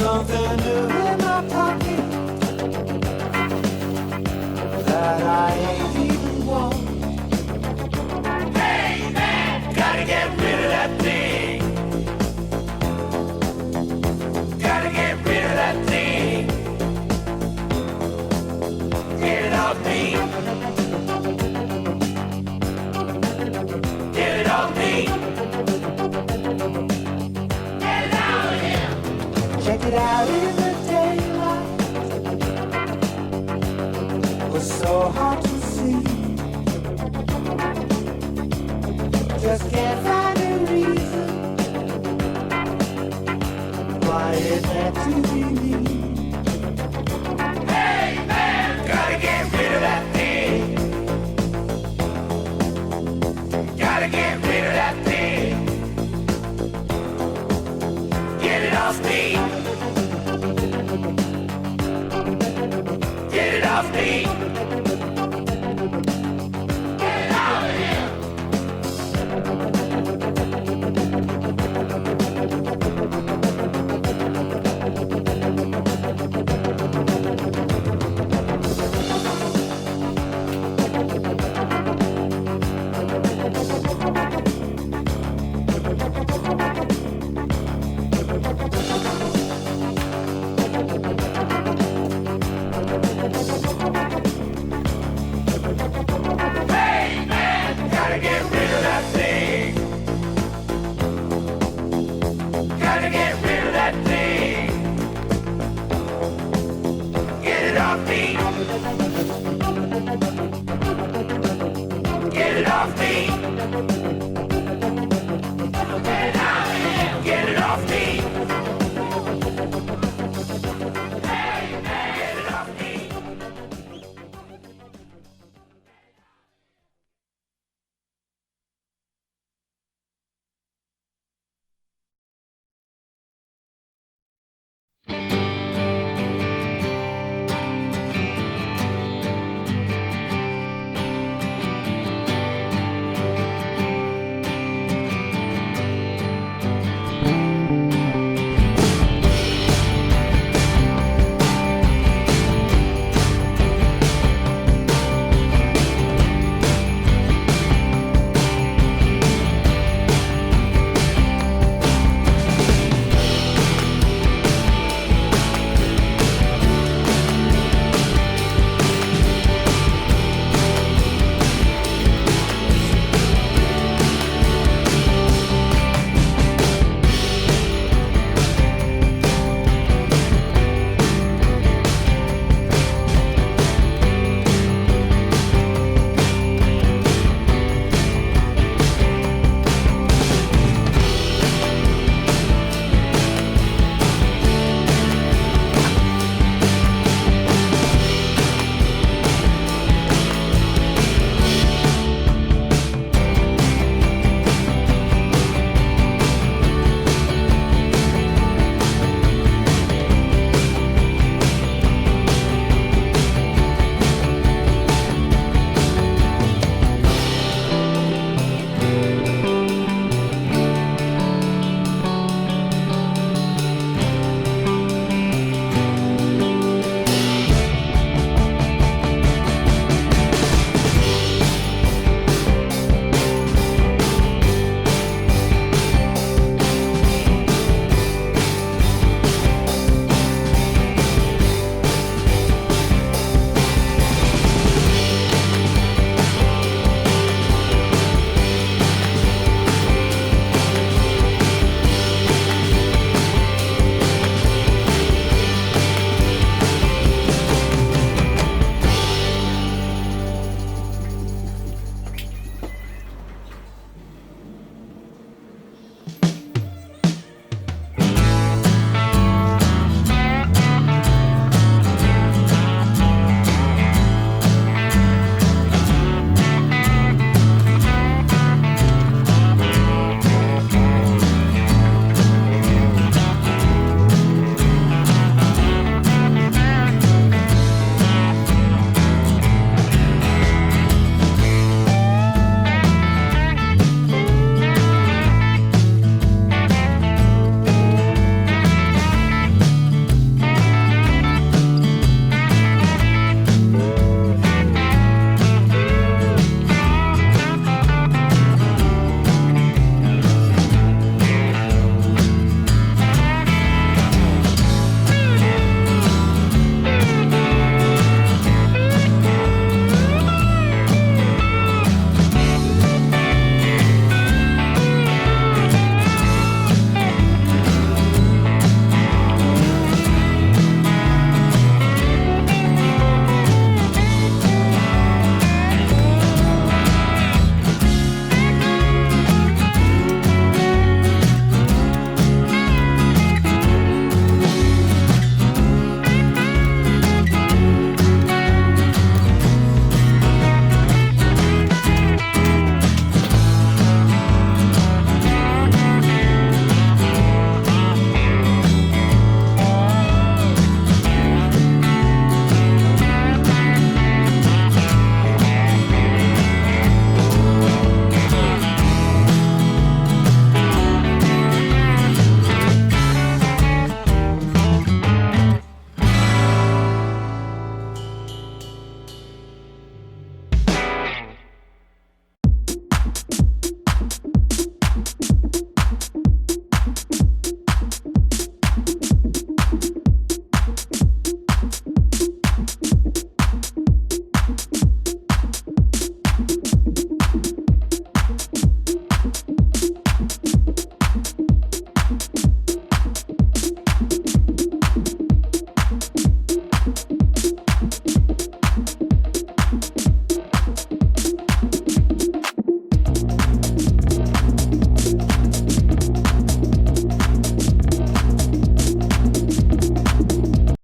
Something new in my pocket that I ain't even want. Hey man, gotta get rid of that thing. Gotta get rid of that thing. Get it off me. Get it off me. Get it out of here. Check it out in the daylight. It was so hard to see. Just can't find a reason why it had to be me. Hey man, gotta get rid of that thing. Gotta get rid of that thing. Get it off me. Get it off me. Get it out of here.